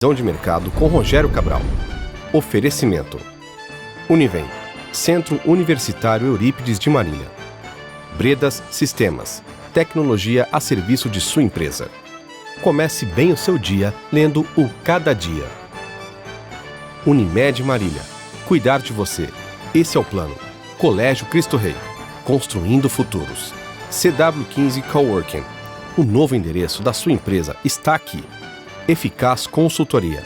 Visão de mercado com Rogério Cabral. Oferecimento: Univem, Centro Universitário Eurípides de Marília. Bredas Sistemas, tecnologia a serviço de sua empresa. Comece bem o seu dia lendo o Cada Dia. Unimed Marília, cuidar de você. Esse é o plano. Colégio Cristo Rei, construindo futuros. CW15 Coworking, o novo endereço da sua empresa está aqui. Eficaz Consultoria.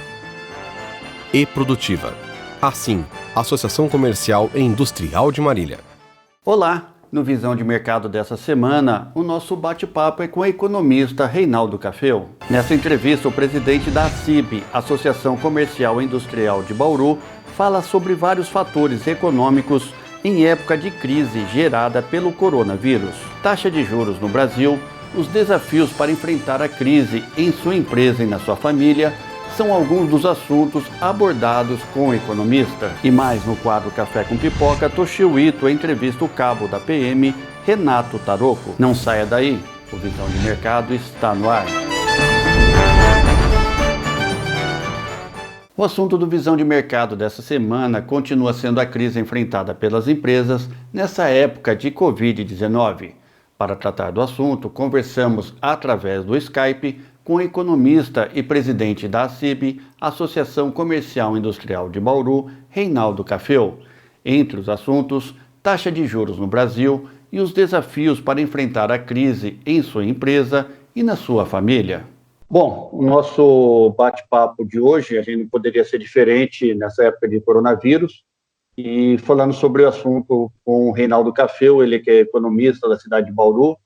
E Produtiva. Assim, Associação Comercial e Industrial de Marília. Olá! No Visão de Mercado dessa semana, o nosso bate-papo é com o economista Reinaldo Cafeu. Nessa entrevista, o presidente da ACIB, Associação Comercial e Industrial de Bauru, fala sobre vários fatores econômicos em época de crise gerada pelo coronavírus. Taxa de juros no Brasil, os desafios para enfrentar a crise em sua empresa e na sua família são alguns dos assuntos abordados com o economista. E mais no quadro Café com Pipoca, Toshio Ito entrevista o cabo da PM, Renato Taroco. Não saia daí, o Visão de Mercado está no ar. O assunto do Visão de Mercado dessa semana continua sendo a crise enfrentada pelas empresas nessa época de Covid-19. Para tratar do assunto, conversamos através do Skype com o economista e presidente da ACIB, Associação Comercial e Industrial de Bauru, Reinaldo Cafeu. Entre os assuntos, taxa de juros no Brasil e os desafios para enfrentar a crise em sua empresa e na sua família. Bom, o nosso bate-papo de hoje, a gente não poderia ser diferente nessa época de coronavírus. E falando sobre o assunto com o Reinaldo Cafeu, ele que é economista da cidade de Bauru,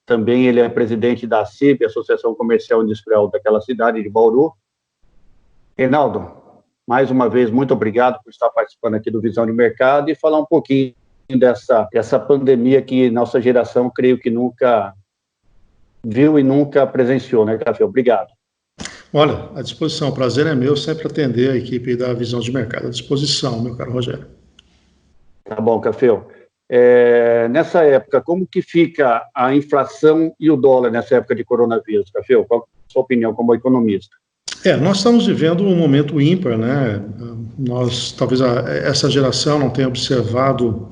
também ele é presidente da ACIB, Associação Comercial e Industrial daquela cidade de Bauru. Reinaldo, mais uma vez, muito obrigado por estar participando aqui do Visão de Mercado e falar um pouquinho dessa pandemia que nossa geração, creio que nunca viu e nunca presenciou, né, Cafeu? Obrigado. Olha, à disposição, o prazer é meu sempre atender a equipe da Visão de Mercado. À disposição, meu caro Rogério. Tá bom, Cafeu. Nessa época, como que fica a inflação e o dólar nessa época de coronavírus, Cafeu? Qual a sua opinião como economista? Nós estamos vivendo um momento ímpar, né? Talvez essa geração não tenha observado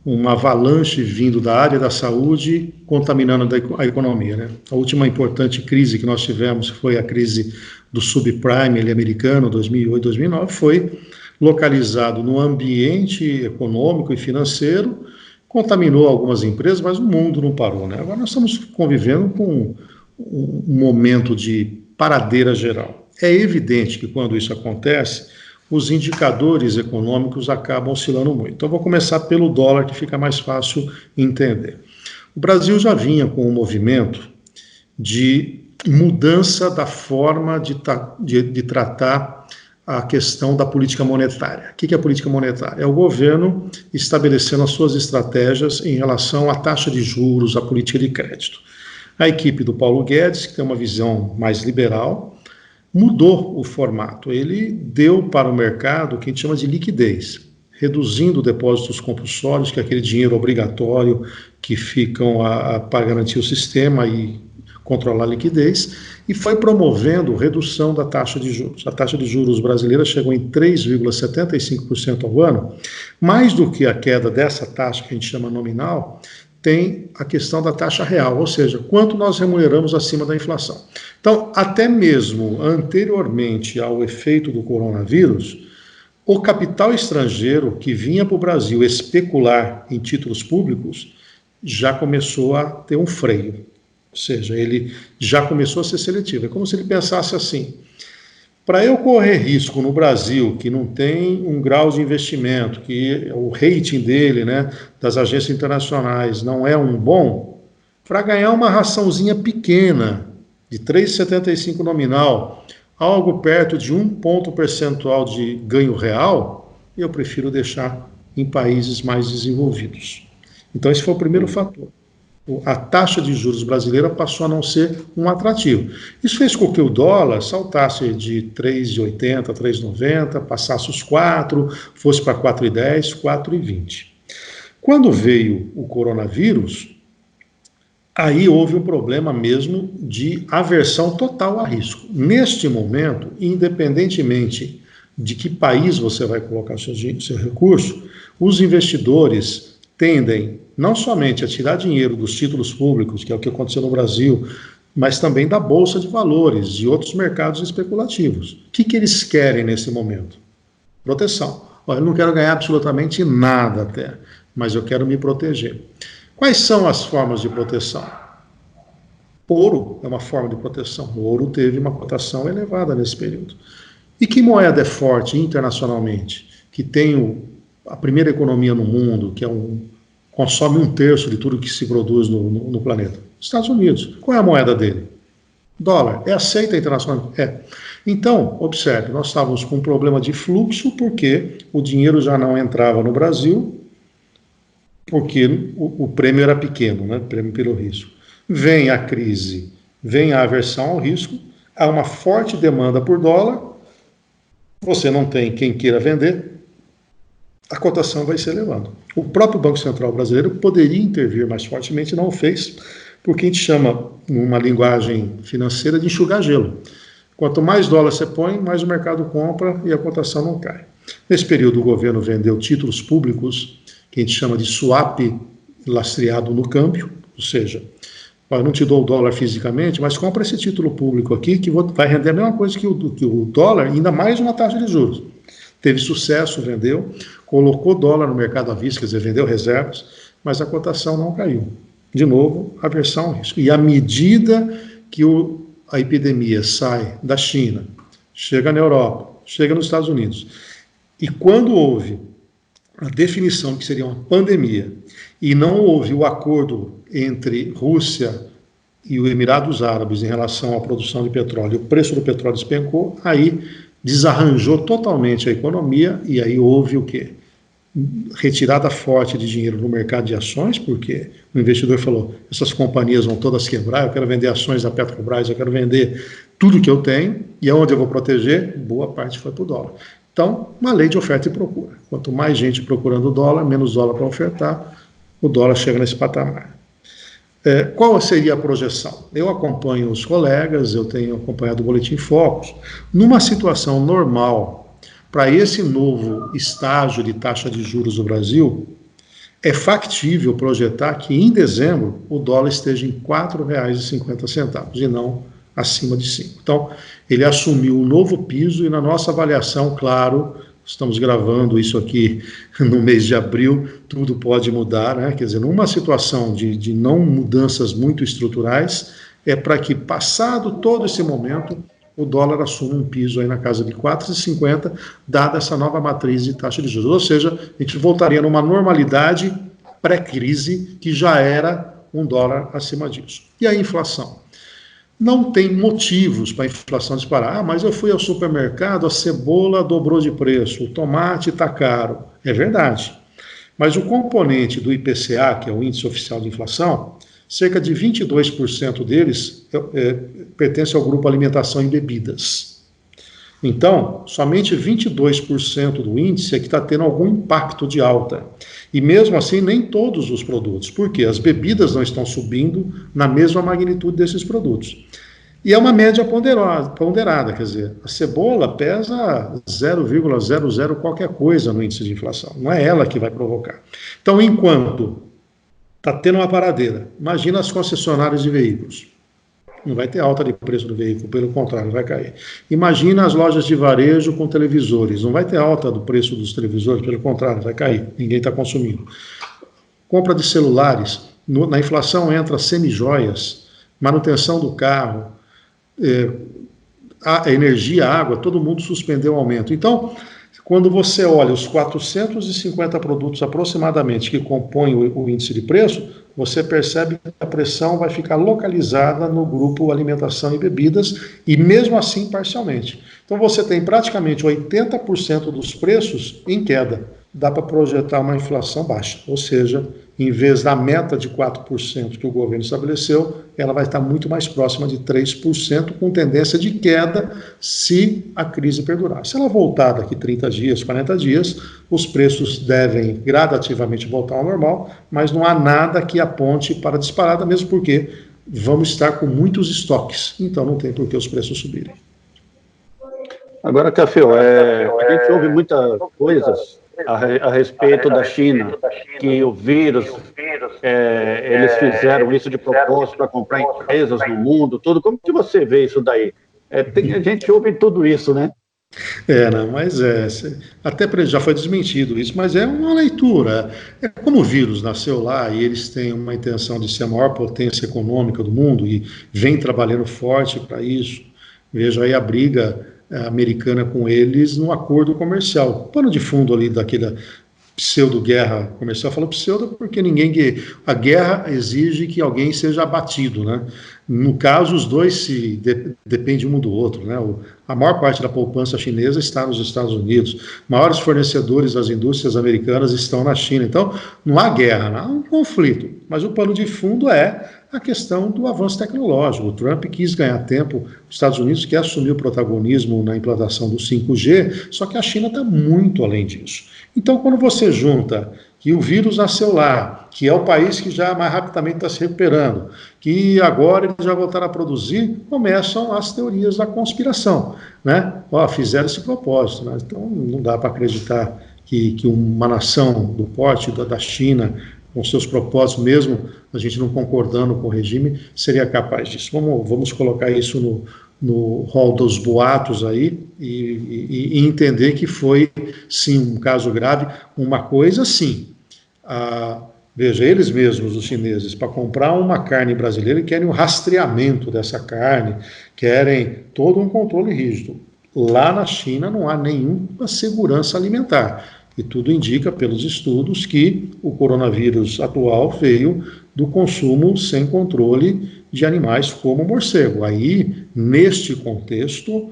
uma avalanche vindo da área da saúde contaminando a economia, né? A última importante crise que nós tivemos foi a crise do subprime americano, 2008, 2009, foi localizado no ambiente econômico e financeiro, contaminou algumas empresas, mas o mundo não parou, né? Agora nós estamos convivendo com um momento de paradeira geral. É evidente que quando isso acontece, os indicadores econômicos acabam oscilando muito. Então, vou começar pelo dólar, que fica mais fácil entender. O Brasil já vinha com um movimento de mudança da forma de tratar a questão da política monetária. O que é a política monetária? É o governo estabelecendo as suas estratégias em relação à taxa de juros, à política de crédito. A equipe do Paulo Guedes, que tem uma visão mais liberal, mudou o formato. Ele deu para o mercado o que a gente chama de liquidez, reduzindo depósitos compulsórios, que é aquele dinheiro obrigatório que ficam para garantir o sistema e controlar a liquidez, e foi promovendo redução da taxa de juros. A taxa de juros brasileira chegou em 3,75% ao ano. Mais do que a queda dessa taxa, que a gente chama nominal, tem a questão da taxa real, ou seja, quanto nós remuneramos acima da inflação. Então, até mesmo anteriormente ao efeito do coronavírus, o capital estrangeiro que vinha para o Brasil especular em títulos públicos já começou a ter um freio, ou seja, ele já começou a ser seletivo. É como se ele pensasse assim: para eu correr risco no Brasil, que não tem um grau de investimento, que o rating dele, né, das agências internacionais não é um bom, para ganhar uma raçãozinha pequena, de 3,75 nominal, algo perto de 1 ponto percentual de ganho real, eu prefiro deixar em países mais desenvolvidos. Então esse foi o primeiro fator. A taxa de juros brasileira passou a não ser um atrativo. Isso fez com que o dólar saltasse de 3,80, 3,90, passasse os 4, fosse para 4,10, 4,20. Quando veio o coronavírus, aí houve um problema mesmo de aversão total a risco. Neste momento, independentemente de que país você vai colocar seu recurso, os investidores tendem não somente a tirar dinheiro dos títulos públicos, que é o que aconteceu no Brasil, mas também da Bolsa de Valores, de outros mercados especulativos. O que eles querem nesse momento? Proteção. Olha, eu não quero ganhar absolutamente nada até, mas eu quero me proteger. Quais são as formas de proteção? Ouro é uma forma de proteção. O ouro teve uma cotação elevada nesse período. E que moeda é forte internacionalmente? Que tem a primeira economia no mundo, que consome 1/3 de tudo que se produz no planeta? Estados Unidos. Qual é a moeda dele? Dólar. É aceita internacionalmente? É. Então, observe, nós estávamos com um problema de fluxo porque o dinheiro já não entrava no Brasil, porque o prêmio era pequeno, né? Prêmio pelo risco. Vem a crise, vem a aversão ao risco, há uma forte demanda por dólar, você não tem quem queira vender, a cotação vai se elevando. O próprio Banco Central brasileiro poderia intervir mais fortemente, não o fez, porque a gente chama, numa linguagem financeira, de enxugar gelo. Quanto mais dólar você põe, mais o mercado compra e a cotação não cai. Nesse período, o governo vendeu títulos públicos, que a gente chama de swap lastreado no câmbio, ou seja, eu não te dou o dólar fisicamente, mas compra esse título público aqui, que vai render a mesma coisa que o dólar, ainda mais uma taxa de juros. Teve sucesso, vendeu, colocou dólar no mercado à vista, quer dizer, vendeu reservas, mas a cotação não caiu. De novo, aversão ao risco. E à medida que a epidemia sai da China, chega na Europa, chega nos Estados Unidos, e quando houve a definição que seria uma pandemia, e não houve o acordo entre Rússia e os Emirados Árabes em relação à produção de petróleo, o preço do petróleo despencou, aí desarranjou totalmente a economia, e aí houve o quê? Retirada forte de dinheiro no mercado de ações, porque o investidor falou, essas companhias vão todas quebrar, eu quero vender ações da Petrobras, eu quero vender tudo que eu tenho, e aonde eu vou proteger? Boa parte foi para o dólar. Então, uma lei de oferta e procura. Quanto mais gente procurando o dólar, menos dólar para ofertar, o dólar chega nesse patamar. Qual seria a projeção? Eu acompanho os colegas, eu tenho acompanhado o Boletim Focus. Numa situação normal, para esse novo estágio de taxa de juros do Brasil, é factível projetar que em dezembro o dólar esteja em R$ 4,50 e não acima de 5. Então, ele assumiu um novo piso e na nossa avaliação, claro, estamos gravando isso aqui no mês de abril, tudo pode mudar, né? Quer dizer, numa situação de não mudanças muito estruturais, é para que, passado todo esse momento, o dólar assuma um piso aí na casa de 4,50, dada essa nova matriz de taxa de juros. Ou seja, a gente voltaria numa normalidade pré-crise, que já era um dólar acima disso. E a inflação? Não tem motivos para a inflação disparar. Mas eu fui ao supermercado, a cebola dobrou de preço, o tomate está caro. É verdade. Mas o componente do IPCA, que é o Índice Oficial de Inflação, cerca de 22% deles pertence ao grupo alimentação e bebidas. Então, somente 22% do índice é que está tendo algum impacto de alta. E mesmo assim, nem todos os produtos. Por quê? As bebidas não estão subindo na mesma magnitude desses produtos. E é uma média ponderada, quer dizer, a cebola pesa 0,00 qualquer coisa no índice de inflação. Não é ela que vai provocar. Então, enquanto está tendo uma paradeira, imagina as concessionárias de veículos. Não vai ter alta de preço do veículo, pelo contrário, vai cair. Imagina as lojas de varejo com televisores, não vai ter alta do preço dos televisores, pelo contrário, vai cair, ninguém está consumindo. Compra de celulares, na inflação entra semijoias, manutenção do carro, a energia, a água, todo mundo suspendeu o aumento. Então, quando você olha os 450 produtos aproximadamente que compõem o índice de preço, você percebe que a pressão vai ficar localizada no grupo alimentação e bebidas, e mesmo assim parcialmente. Então você tem praticamente 80% dos preços em queda. Dá para projetar uma inflação baixa, ou seja, em vez da meta de 4% que o governo estabeleceu, ela vai estar muito mais próxima de 3%, com tendência de queda se a crise perdurar. Se ela voltar daqui 30 dias, 40 dias, os preços devem gradativamente voltar ao normal, mas não há nada que aponte para disparada, mesmo porque vamos estar com muitos estoques, então não tem por que os preços subirem. Agora, Café, a gente ouve muitas coisas a respeito da China, que o vírus, eles fizeram isso de propósito para comprar empresas no mundo, tudo. Como que você vê isso daí? A gente ouve tudo isso, né? Não, mas até já foi desmentido isso, mas é uma leitura. É como o vírus nasceu lá e eles têm uma intenção de ser a maior potência econômica do mundo e vem trabalhando forte para isso. Veja aí a briga americana com eles no acordo comercial. O pano de fundo ali daquela pseudo-guerra comercial, falo pseudo porque a guerra exige que alguém seja abatido, né? No caso, os dois dependem um do outro, né? A maior parte da poupança chinesa está nos Estados Unidos, maiores fornecedores das indústrias americanas estão na China, então não há guerra, não há um conflito, mas o pano de fundo é a questão do avanço tecnológico. O Trump quis ganhar tempo, os Estados Unidos quer assumir o protagonismo na implantação do 5G, só que a China está muito além disso. Então, quando você junta que o vírus nasceu lá, que é o país que já mais rapidamente está se recuperando, que agora eles já voltaram a produzir, começam as teorias da conspiração, né? Fizeram esse propósito, né? Então não dá para acreditar que uma nação do porte da China, com seus propósitos, mesmo a gente não concordando com o regime, seria capaz disso. Vamos colocar isso no rol dos boatos aí e entender que foi, sim, um caso grave. Uma coisa, sim, veja, eles mesmos, os chineses, para comprar uma carne brasileira, querem um rastreamento dessa carne, querem todo um controle rígido. Lá na China não há nenhuma segurança alimentar. E tudo indica, pelos estudos, que o coronavírus atual veio do consumo sem controle de animais como o morcego. Aí, neste contexto,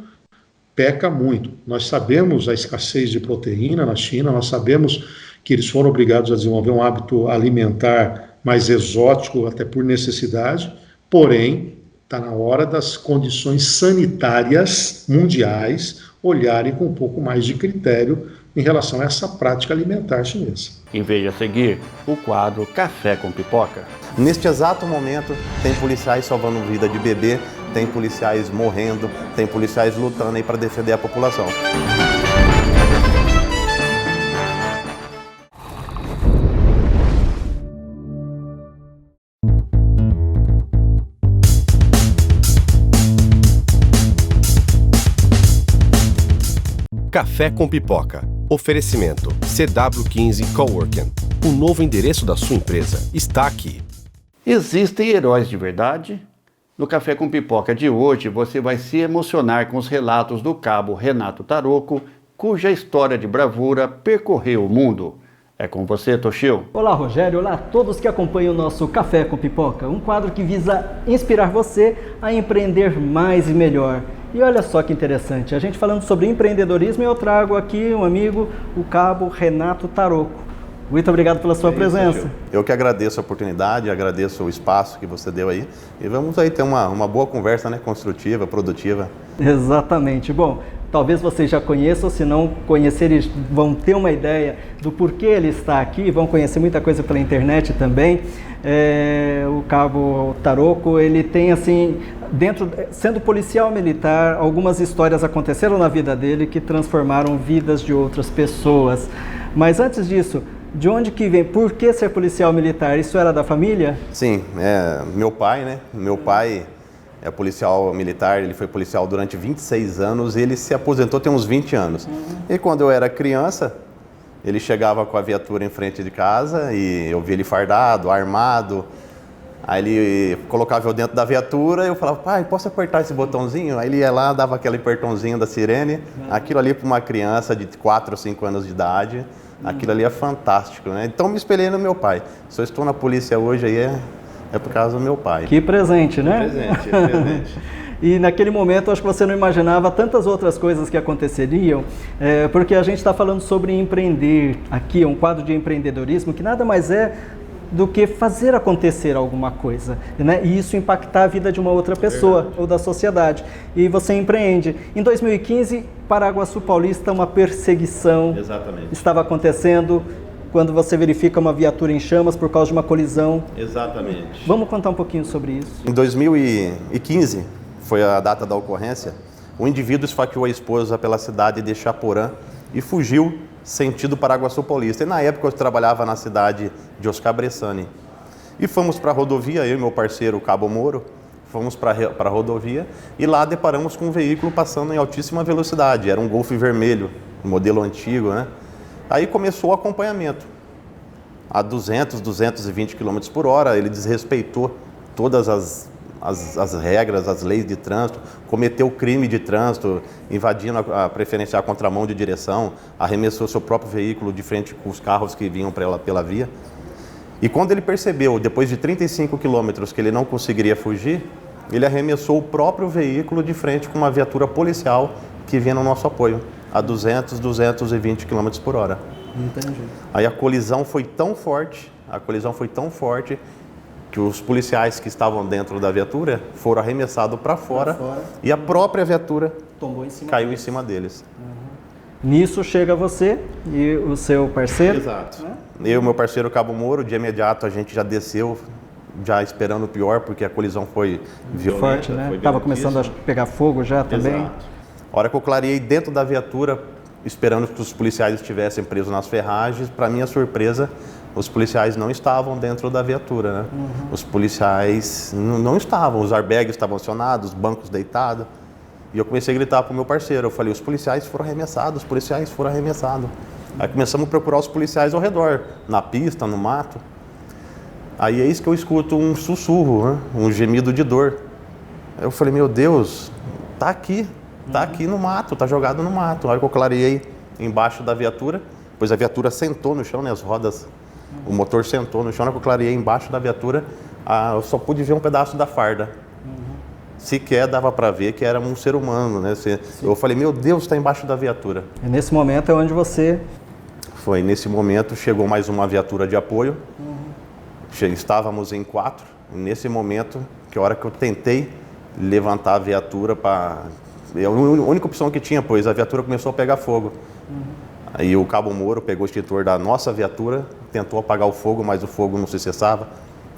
peca muito. Nós sabemos a escassez de proteína na China, nós sabemos que eles foram obrigados a desenvolver um hábito alimentar mais exótico, até por necessidade, porém, está na hora das condições sanitárias mundiais olharem com um pouco mais de critério em relação a essa prática alimentar chinesa. E veja a seguir o quadro Café com Pipoca. Neste exato momento, tem policiais salvando vida de bebê, tem policiais morrendo, tem policiais lutando aí para defender a população. Café com Pipoca. Oferecimento CW15 Coworking. O novo endereço da sua empresa está aqui. Existem heróis de verdade? No Café com Pipoca de hoje, você vai se emocionar com os relatos do cabo Renato Taroco, cuja história de bravura percorreu o mundo. É com você, Toshio. Olá, Rogério. Olá a todos que acompanham o nosso Café com Pipoca, um quadro que visa inspirar você a empreender mais e melhor. E olha só que interessante, a gente falando sobre empreendedorismo, eu trago aqui um amigo, o cabo Renato Taroco. Muito obrigado pela sua presença. Eu que agradeço a oportunidade, agradeço o espaço que você deu aí. E vamos aí ter uma boa conversa, né? Construtiva, produtiva. Exatamente. Bom, talvez vocês já conheçam, se não conhecerem, vão ter uma ideia do porquê ele está aqui, vão conhecer muita coisa pela internet também. O cabo Taroco, ele tem assim, sendo policial militar, algumas histórias aconteceram na vida dele que transformaram vidas de outras pessoas. Mas antes disso, de onde que vem? Por que ser policial militar? Isso era da família? Sim, meu pai, né? Meu pai é policial militar, ele foi policial durante 26 anos e ele se aposentou tem uns 20 anos. E quando eu era criança, ele chegava com a viatura em frente de casa e eu via ele fardado, armado. Aí ele colocava eu dentro da viatura e eu falava, pai, posso apertar esse botãozinho? Aí ele ia lá, dava aquele apertãozinho da sirene. Aquilo ali para uma criança de 4 ou 5 anos de idade, aquilo ali é fantástico, né? Então me espelhei no meu pai. Se eu estou na polícia hoje aí é por causa do meu pai. Que presente, né? Presente. E naquele momento, acho que você não imaginava tantas outras coisas que aconteceriam, porque a gente está falando sobre empreender. Aqui é um quadro de empreendedorismo que nada mais é do que fazer acontecer alguma coisa, né? E isso impactar a vida de uma outra pessoa ou da sociedade. E você empreende. Em 2015, Paraguaçu Paulista, uma perseguição estava acontecendo quando você verifica uma viatura em chamas por causa de uma colisão. Exatamente. Vamos contar um pouquinho sobre isso? Em 2015, foi a data da ocorrência, o indivíduo esfaqueou a esposa pela cidade de Chaporã e fugiu sentido Paraguaçu Paulista. E na época eu trabalhava na cidade de Oscar Bressani. E fomos para a rodovia, eu e meu parceiro Cabo Moro, fomos para a rodovia e lá deparamos com um veículo passando em altíssima velocidade. Era um Golf vermelho, modelo antigo, né? Aí começou o acompanhamento. A 200, 220 km por hora, ele desrespeitou todas as regras, as leis de trânsito, cometeu crime de trânsito, invadindo a preferencial contramão de direção, arremessou seu próprio veículo de frente com os carros que vinham pela via. E quando ele percebeu, depois de 35 quilômetros, que ele não conseguiria fugir, ele arremessou o próprio veículo de frente com uma viatura policial que vinha no nosso apoio, a 200, 220 km por hora. Entendi. Aí a colisão foi tão forte, que os policiais que estavam dentro da viatura foram arremessados para fora e a própria viatura caiu em cima deles. Nisso chega você e o seu parceiro? Exato. Né? Eu e o meu parceiro Cabo Moro, de imediato a gente já desceu, já esperando o pior, porque a colisão foi violenta. Forte, né? Estava começando a pegar fogo já também. Exato. A hora que eu clareei dentro da viatura, esperando que os policiais estivessem presos nas ferragens, para minha surpresa, os policiais não estavam dentro da viatura, né? Os policiais não estavam, os airbags estavam acionados, os bancos deitados. E eu comecei a gritar para o meu parceiro, eu falei, os policiais foram arremessados, Aí começamos a procurar os policiais ao redor, na pista, no mato. Aí é isso que eu escuto um sussurro, né? Um gemido de dor. Aí eu falei, meu Deus, tá aqui no mato, tá jogado no mato. A hora que eu clareei embaixo da viatura, pois a viatura sentou no chão, né? As rodas, o motor sentou no chão. Na hora que eu clareei embaixo da viatura, eu só pude ver um pedaço da farda. Sequer dava para ver que era um ser humano, né? Eu falei, meu Deus, está embaixo da viatura. E nesse momento é onde você... Foi, nesse momento chegou mais uma viatura de apoio. Estávamos em 4. Nesse momento, que a hora que eu tentei levantar a viatura para... A única opção que tinha, pois a viatura começou a pegar fogo. Aí o Cabo Moro pegou o extintor da nossa viatura, tentou apagar o fogo, mas o fogo não se cessava.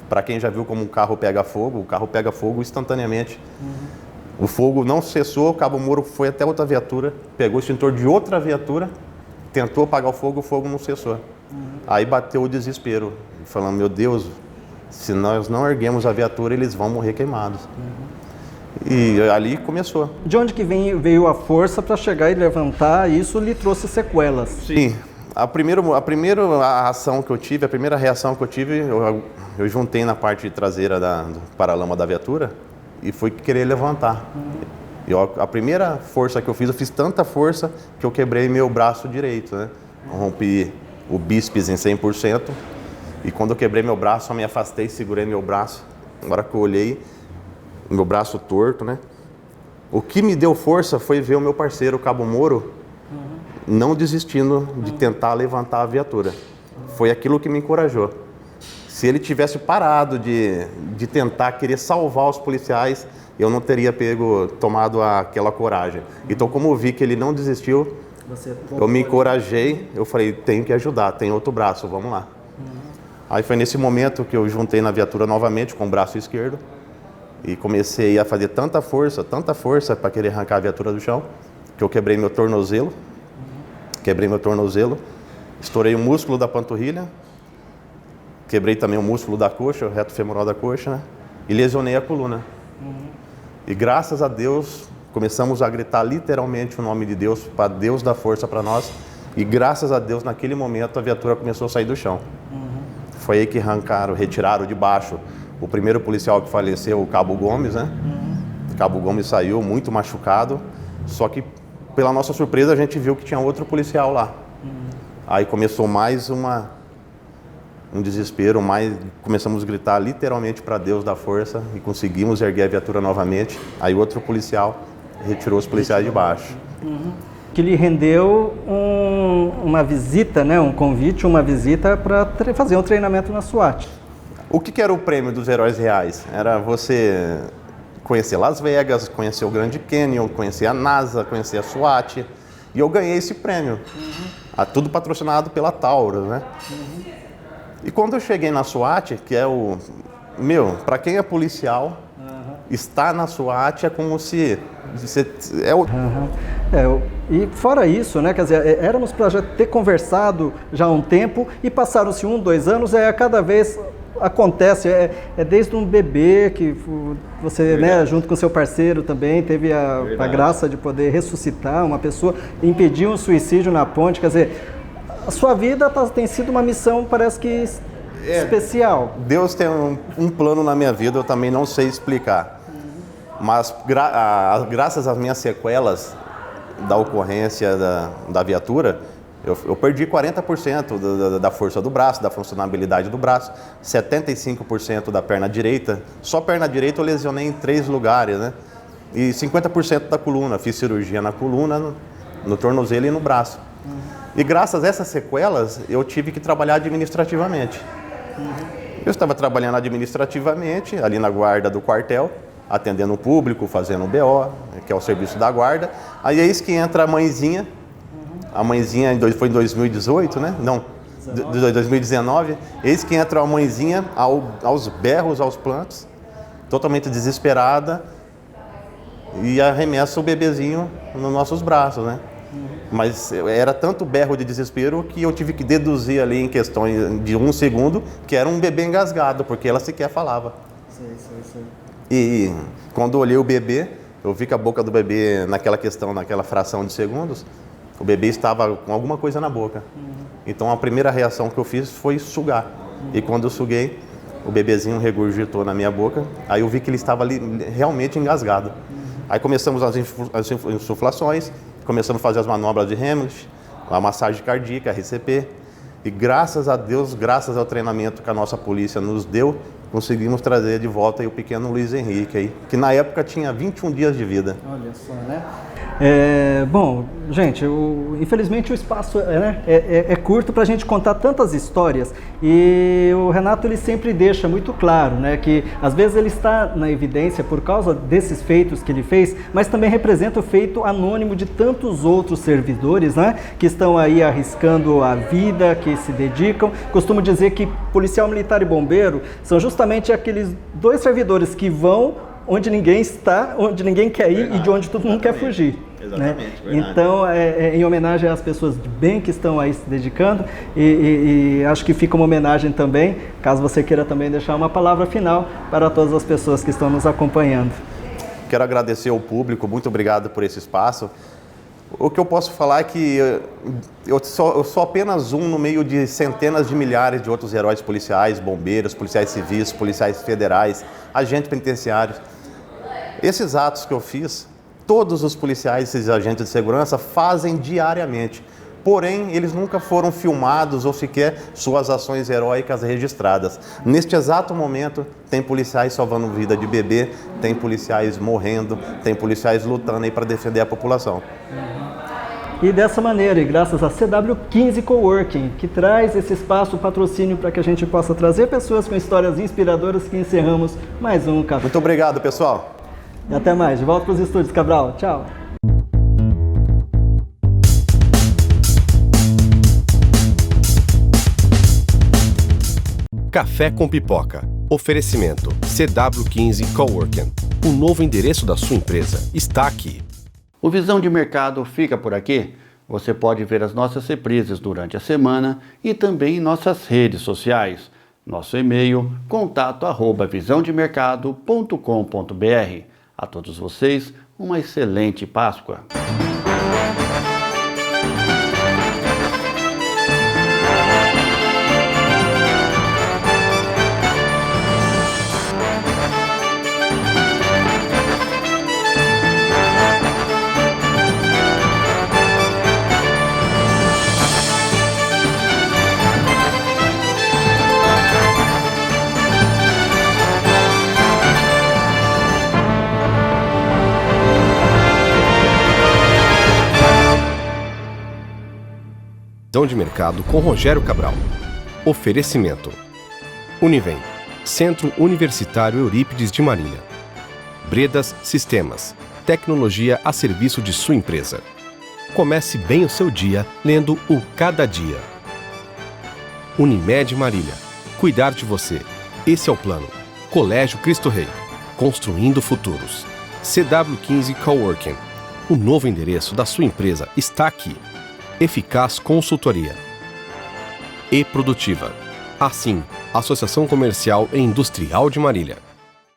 Para quem já viu como um carro pega fogo, o carro pega fogo instantaneamente. O fogo não cessou, o Cabo Moro foi até outra viatura, pegou o extintor de outra viatura, tentou apagar o fogo não cessou. Aí bateu o desespero, falando, meu Deus, se nós não erguemos a viatura, eles vão morrer queimados. E ali começou. De onde que veio a força para chegar e levantar? Isso lhe trouxe sequelas? Sim. A primeira reação que eu tive, eu juntei na parte traseira do paralama da viatura e fui querer levantar. A primeira força que eu fiz tanta força que eu quebrei meu braço direito, né? Eu rompi o bíceps em 100% e quando eu quebrei meu braço, eu me afastei, segurei meu braço. Na hora que eu olhei, meu braço torto, né? O que me deu força foi ver o meu parceiro, o Cabo Moro, não desistindo de tentar levantar a viatura. Foi aquilo que me encorajou. Se ele tivesse parado de tentar querer salvar os policiais, eu não teria tomado aquela coragem. Então, como eu vi que ele não desistiu, eu me encorajei, eu falei, tenho que ajudar, tem outro braço, vamos lá. Aí foi nesse momento que eu juntei na viatura novamente com o braço esquerdo e comecei a fazer tanta força para querer arrancar a viatura do chão, que eu quebrei meu tornozelo, estourei o músculo da panturrilha, quebrei também o músculo da coxa, o reto femoral da coxa, né? E lesionei a coluna. E graças a Deus, começamos a gritar literalmente o nome de Deus, para Deus dar força para nós. E graças a Deus, naquele momento, a viatura começou a sair do chão. Foi aí que retiraram de baixo o primeiro policial que faleceu, o Cabo Gomes, né? O Cabo Gomes saiu muito machucado, só que, pela nossa surpresa, a gente viu que tinha outro policial lá. Aí começou mais um desespero, começamos a gritar literalmente para Deus dar força e conseguimos erguer a viatura novamente. Aí outro policial retirou os policiais de baixo. Que lhe rendeu uma visita, né? Um convite, uma visita para fazer um treinamento na SWAT. O que era o prêmio dos heróis reais? Era você conhecer Las Vegas, conhecer o Grand Canyon, conhecer a NASA, conhecer a SWAT. E eu ganhei esse prêmio. Tudo patrocinado pela Taurus, né? E quando eu cheguei na SWAT, que é o... para quem é policial, estar na SWAT é como se... E fora isso, né, quer dizer, éramos para já ter conversado já há um tempo e passaram-se 1, 2 anos, a cada vez acontece, desde um bebê que você, né, junto com seu parceiro também, teve a graça de poder ressuscitar uma pessoa, impedir um suicídio na ponte, quer dizer, a sua vida tem sido uma missão, parece que especial. Deus tem um plano na minha vida, eu também não sei explicar. Mas graças às minhas sequelas da ocorrência da viatura, eu perdi 40% da força do braço, da funcionabilidade do braço, 75% da perna direita. Só perna direita eu lesionei em 3 lugares, né? E 50% da coluna. Fiz cirurgia na coluna, no tornozelo e no braço. E graças a essas sequelas, eu tive que trabalhar administrativamente. Eu estava trabalhando administrativamente, ali na guarda do quartel, atendendo o público, fazendo o BO, que é o serviço da guarda. Aí é isso que entra a mãezinha. A mãezinha foi em 2018, né? Não, 2019. Eis que entra a mãezinha aos berros, aos plantos, totalmente desesperada, e arremessa o bebezinho nos nossos braços, né? Mas era tanto berro de desespero que eu tive que deduzir ali em questões de 1 segundo que era um bebê engasgado, porque ela sequer falava. Sei. E quando eu olhei o bebê, eu vi que a boca do bebê, naquela fração de segundos, o bebê estava com alguma coisa na boca. Então a primeira reação que eu fiz foi sugar. E quando eu suguei, o bebezinho regurgitou na minha boca, aí eu vi que ele estava ali realmente engasgado. Aí começamos as insuflações, começamos a fazer as manobras de Heimlich, a massagem cardíaca, a RCP. E graças a Deus, graças ao treinamento que a nossa polícia nos deu, conseguimos trazer de volta aí o pequeno Luiz Henrique, aí, que na época tinha 21 dias de vida. Olha só, né? Bom, gente, infelizmente o espaço é curto para a gente contar tantas histórias, e o Renato ele sempre deixa muito claro, né, que às vezes ele está na evidência por causa desses feitos que ele fez, mas também representa o feito anônimo de tantos outros servidores, né, que estão aí arriscando a vida, que se dedicam. Costumo dizer que policial militar e bombeiro são justamente aqueles 2 servidores que vão onde ninguém está, onde ninguém quer ir, verdade, e de onde todo mundo quer fugir. Exatamente, né? Então, em homenagem às pessoas de bem que estão aí se dedicando, e acho que fica uma homenagem também, caso você queira também deixar uma palavra final para todas as pessoas que estão nos acompanhando. Quero agradecer ao público, muito obrigado por esse espaço. O que eu posso falar é que eu sou apenas um no meio de centenas de milhares de outros heróis policiais, bombeiros, policiais civis, policiais federais, agentes penitenciários. Esses atos que eu fiz, todos os policiais, esses agentes de segurança fazem diariamente. Porém, eles nunca foram filmados ou sequer suas ações heróicas registradas. Neste exato momento, tem policiais salvando vida de bebê, tem policiais morrendo, tem policiais lutando aí para defender a população. E dessa maneira, e graças a CW15 Coworking, que traz esse espaço, patrocínio para que a gente possa trazer pessoas com histórias inspiradoras, que encerramos mais um Café. Muito obrigado, pessoal. E até mais. De volta para os estúdios, Cabral. Tchau. Café com Pipoca. Oferecimento CW15 Coworking. O novo endereço da sua empresa está aqui. O Visão de Mercado fica por aqui. Você pode ver as nossas reprises durante a semana e também em nossas redes sociais. Nosso e-mail, contato@visãodemercado.com.br. A todos vocês, uma excelente Páscoa. Visão de Mercado com Rogério Cabral. Oferecimento Univem. Centro Universitário Eurípides de Marília. Bredas Sistemas, tecnologia a serviço de sua empresa. Comece bem o seu dia lendo o Cada Dia. Unimed Marília, cuidar de você. Esse é o plano. Colégio Cristo Rei, construindo futuros. CW15 Coworking, o novo endereço da sua empresa está aqui. Eficaz Consultoria. E Produtiva. Assim, Associação Comercial e Industrial de Marília.